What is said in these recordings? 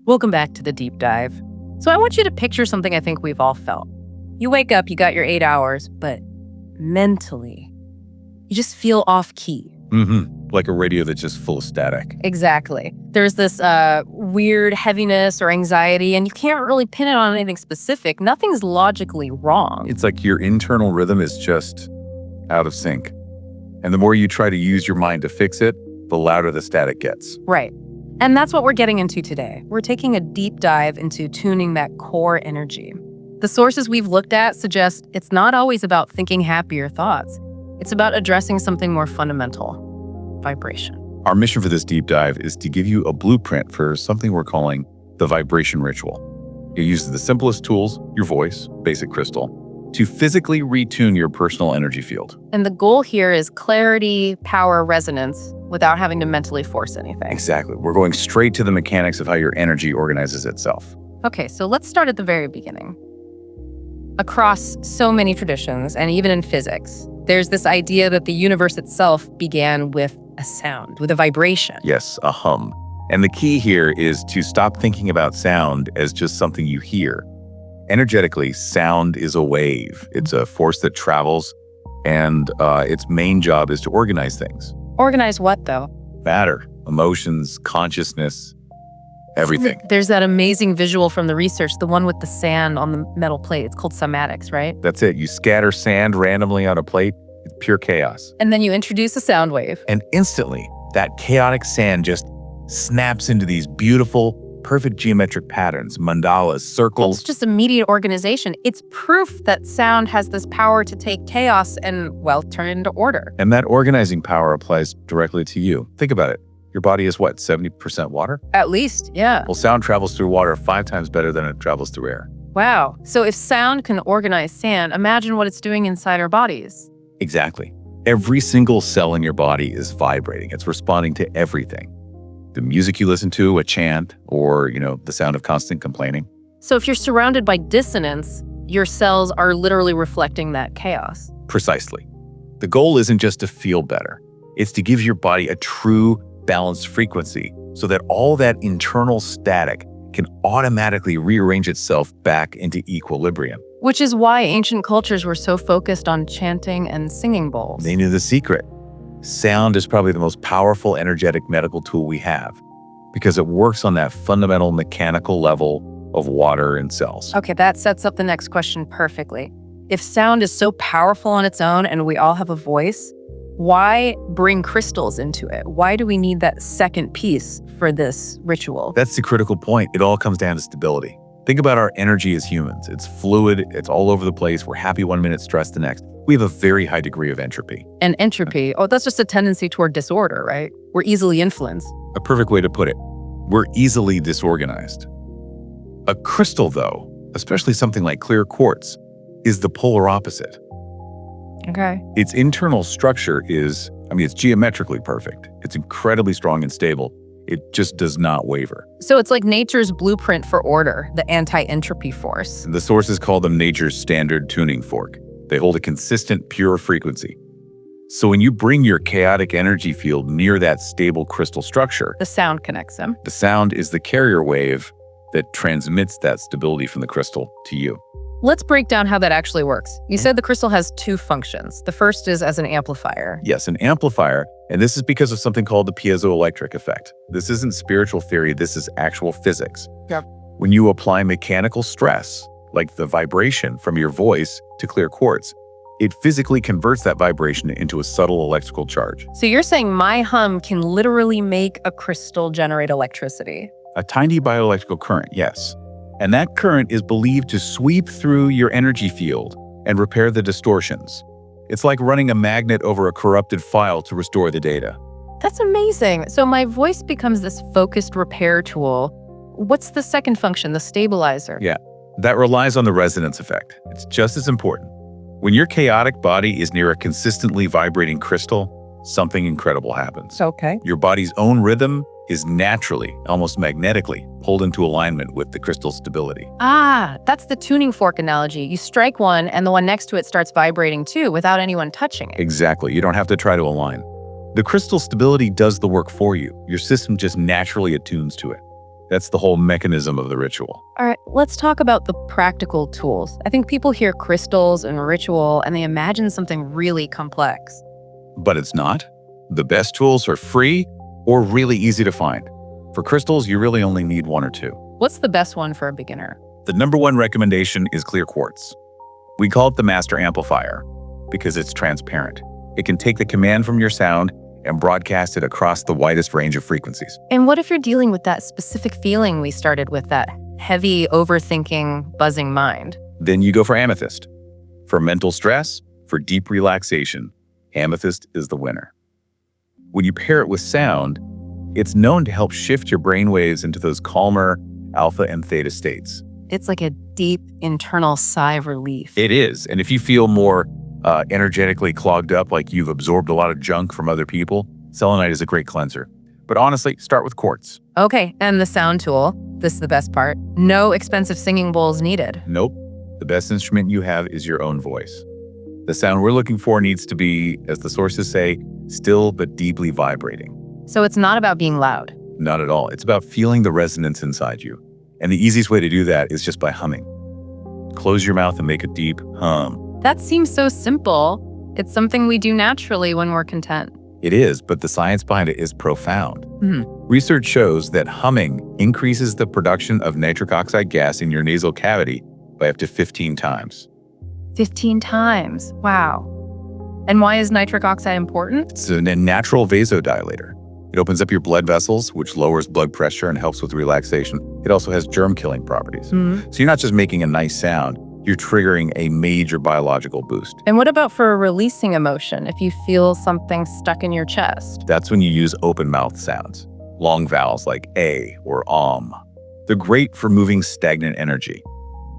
Welcome back to the deep dive. So I want you to picture something I think we've all felt. You wake up, you got your 8 hours, but mentally, you just feel off key. Like a radio that's just full of static. Exactly. There's this weird heaviness or anxiety, and you can't really pin it on anything specific. Nothing's logically wrong. It's like your internal rhythm is just out of sync. And the more you try to use your mind to fix it, the louder the static gets. Right. And that's what we're getting into today. We're taking a deep dive into tuning that core energy. The sources we've looked at suggest it's not always about thinking happier thoughts. It's about addressing something more fundamental: vibration. Our mission for this deep dive is to give you a blueprint for something we're calling the vibration ritual. It uses the simplest tools, your voice, basic crystal, to physically retune your personal energy field. And the goal here is clarity, power, resonance, without having to mentally force anything. Exactly. We're going straight to the mechanics of how your energy organizes itself. Okay, so let's start at the very beginning. Across so many traditions, and even in physics, there's this idea that the universe itself began with a sound, with a vibration. Yes, a hum. And the key here is to stop thinking about sound as just something you hear. Energetically, sound is a wave. It's a force that travels, and its main job is to organize things. Organize what, though? Matter, emotions, consciousness, everything. There's that amazing visual from the research, the one with the sand on the metal plate. It's called cymatics, right? That's it. You scatter sand randomly on a plate. It's pure chaos. And then you introduce a sound wave. And instantly, that chaotic sand just snaps into these beautiful, perfect geometric patterns, mandalas, circles. It's just immediate organization. It's proof that sound has this power to take chaos and, well, turn it into order. And that organizing power applies directly to you. Think about it. Your body is what, 70% water? At least, yeah. Well, sound travels through water 5 times better than it travels through air. Wow. So if sound can organize sand, imagine what it's doing inside our bodies. Exactly. Every single cell in your body is vibrating. It's responding to everything. The music you listen to, a chant, or, the sound of constant complaining. So if you're surrounded by dissonance, your cells are literally reflecting that chaos. Precisely. The goal isn't just to feel better. It's to give your body a true balanced frequency so that all that internal static can automatically rearrange itself back into equilibrium. Which is why ancient cultures were so focused on chanting and singing bowls. They knew the secret. Sound is probably the most powerful energetic medical tool we have because it works on that fundamental mechanical level of water and cells. Okay, that sets up the next question perfectly. If sound is so powerful on its own and we all have a voice, why bring crystals into it? Why do we need that second piece for this ritual? That's the critical point. It all comes down to stability. Think about our energy as humans. It's fluid, it's all over the place. We're happy one minute, stressed the next. We have a very high degree of entropy. And entropy, that's just a tendency toward disorder, right? We're easily influenced. A perfect way to put it. We're easily disorganized. A crystal, though, especially something like clear quartz, is the polar opposite. Okay. Its internal structure is, it's geometrically perfect. It's incredibly strong and stable. It just does not waver. So it's like nature's blueprint for order, the anti-entropy force. The sources call them nature's standard tuning fork. They hold a consistent, pure frequency. So when you bring your chaotic energy field near that stable crystal structure, the sound connects them. The sound is the carrier wave that transmits that stability from the crystal to you. Let's break down how that actually works. You said the crystal has 2 functions. The first is as an amplifier. Yes, an amplifier, and this is because of something called the piezoelectric effect. This isn't spiritual theory, this is actual physics. Yep. When you apply mechanical stress, like the vibration from your voice to clear quartz, it physically converts that vibration into a subtle electrical charge. So you're saying my hum can literally make a crystal generate electricity? A tiny bioelectrical current, yes. And that current is believed to sweep through your energy field and repair the distortions. It's like running a magnet over a corrupted file to restore the data. That's amazing. So my voice becomes this focused repair tool. What's the second function, the stabilizer? Yeah, that relies on the resonance effect. It's just as important. When your chaotic body is near a consistently vibrating crystal, something incredible happens. Okay. Your body's own rhythm is naturally, almost magnetically, pulled into alignment with the crystal's stability. Ah, that's the tuning fork analogy. You strike one and the one next to it starts vibrating too without anyone touching it. Exactly. You don't have to try to align. The crystal stability does the work for you. Your system just naturally attunes to it. That's the whole mechanism of the ritual. All right, let's talk about the practical tools. I think people hear crystals and ritual and they imagine something really complex. But it's not. The best tools are free or really easy to find. For crystals, you really only need one or two. What's the best one for a beginner? The number one recommendation is Clear Quartz. We call it the master amplifier because it's transparent. It can take the command from your sound and broadcast it across the widest range of frequencies. And what if you're dealing with that specific feeling we started with, that heavy, overthinking, buzzing mind? Then you go for Amethyst. For mental stress, for deep relaxation, Amethyst is the winner. When you pair it with sound, it's known to help shift your brainwaves into those calmer alpha and theta states. It's like a deep internal sigh of relief. It is. And if you feel more energetically clogged up, like you've absorbed a lot of junk from other people, selenite is a great cleanser. But honestly, start with quartz. Okay, and the sound tool. This is the best part. No expensive singing bowls needed. Nope. The best instrument you have is your own voice. The sound we're looking for needs to be, as the sources say, still but deeply vibrating. So it's not about being loud. Not at all. It's about feeling the resonance inside you. And the easiest way to do that is just by humming. Close your mouth and make a deep hum. That seems so simple. It's something we do naturally when we're content. It is, but the science behind it is profound. Research shows that humming increases the production of nitric oxide gas in your nasal cavity by up to 15 times. 15 times. Wow. And why is nitric oxide important? It's a natural vasodilator. It opens up your blood vessels, which lowers blood pressure and helps with relaxation. It also has germ-killing properties. So you're not just making a nice sound, you're triggering a major biological boost. And what about for releasing emotion if you feel something stuck in your chest? That's when you use open mouth sounds, long vowels like A or They're great for moving stagnant energy.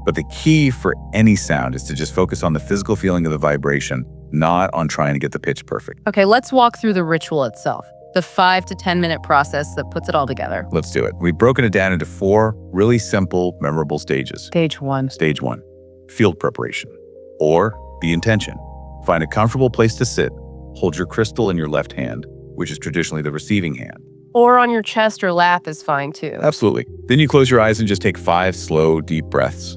But the key for any sound is to just focus on the physical feeling of the vibration, not on trying to get the pitch perfect. Okay, let's walk through the ritual itself. The 5 to 10 minute process that puts it all together. Let's do it. We've broken it down into 4 really simple, memorable stages. Stage 1. Stage 1, field preparation, or the intention. Find a comfortable place to sit. Hold your crystal in your left hand, which is traditionally the receiving hand. Or on your chest or lap is fine too. Absolutely. Then you close your eyes and just take 5 slow, deep breaths.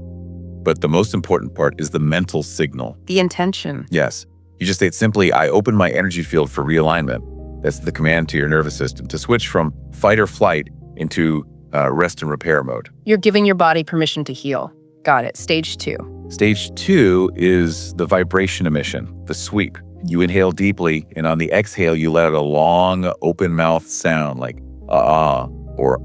But the most important part is the mental signal. The intention. Yes. You just state simply, I open my energy field for realignment. That's the command to your nervous system to switch from fight or flight into rest and repair mode. You're giving your body permission to heal. Got it. Stage 2. Stage 2 is the vibration emission, the sweep. You inhale deeply, and on the exhale, you let out a long, open mouth sound like ah or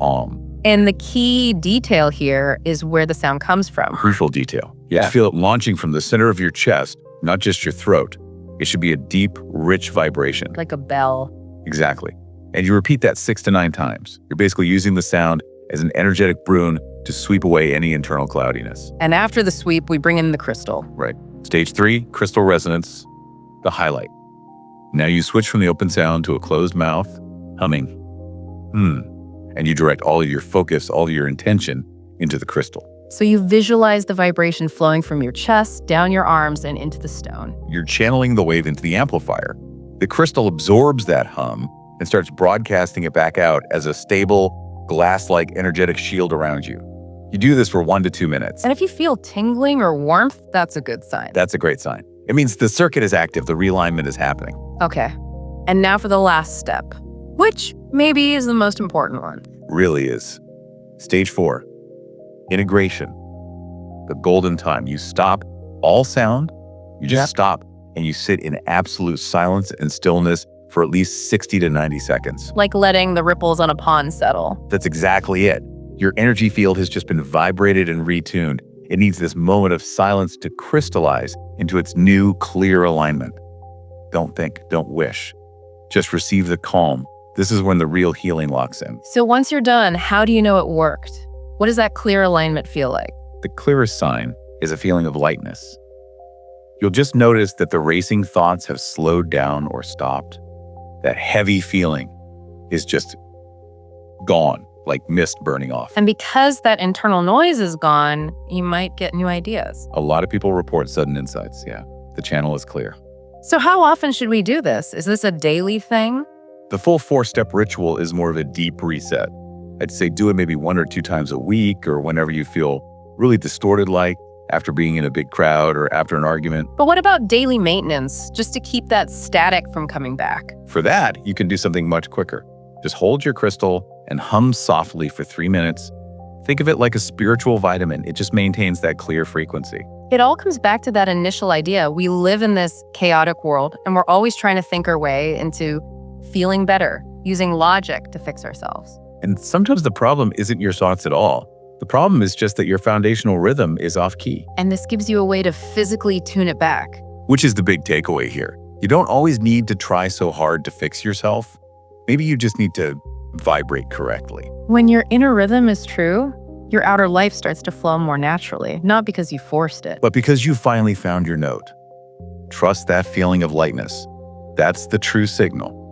And the key detail here is where the sound comes from. Crucial detail. Yeah. Feel it launching from the center of your chest, not just your throat. It should be a deep, rich vibration. Like a bell. Exactly. And you repeat that 6 to 9 times. You're basically using the sound as an energetic broom to sweep away any internal cloudiness. And after the sweep, we bring in the crystal. Right. Stage 3, crystal resonance, the highlight. Now you switch from the open sound to a closed mouth, humming. And you direct all of your focus, all of your intention into the crystal. So you visualize the vibration flowing from your chest, down your arms, and into the stone. You're channeling the wave into the amplifier. The crystal absorbs that hum and starts broadcasting it back out as a stable, glass-like energetic shield around you. You do this for 1 to 2 minutes. And if you feel tingling or warmth, that's a good sign. That's a great sign. It means the circuit is active, the realignment is happening. Okay. And now for the last step, which maybe is the most important one. Really is. Stage 4, integration. The golden time. You stop all sound, you just stop, and you sit in absolute silence and stillness for at least 60 to 90 seconds. Like letting the ripples on a pond settle. That's exactly it. Your energy field has just been vibrated and retuned. It needs this moment of silence to crystallize into its new, clear alignment. Don't think, don't wish. Just receive the calm. This is when the real healing locks in. So once you're done, how do you know it worked? What does that clear alignment feel like? The clearest sign is a feeling of lightness. You'll just notice that the racing thoughts have slowed down or stopped. That heavy feeling is just gone, like mist burning off. And because that internal noise is gone, you might get new ideas. A lot of people report sudden insights, yeah. The channel is clear. So how often should we do this? Is this a daily thing? The full 4-step ritual is more of a deep reset. I'd say do it maybe 1 or 2 times a week or whenever you feel really distorted, like after being in a big crowd or after an argument. But what about daily maintenance, just to keep that static from coming back? For that, you can do something much quicker. Just hold your crystal and hum softly for 3 minutes. Think of it like a spiritual vitamin. It just maintains that clear frequency. It all comes back to that initial idea. We live in this chaotic world, and we're always trying to think our way into feeling better, using logic to fix ourselves. And sometimes the problem isn't your thoughts at all. The problem is just that your foundational rhythm is off key. And this gives you a way to physically tune it back. Which is the big takeaway here. You don't always need to try so hard to fix yourself. Maybe you just need to vibrate correctly. When your inner rhythm is true, your outer life starts to flow more naturally, not because you forced it. But because you finally found your note. Trust that feeling of lightness. That's the true signal.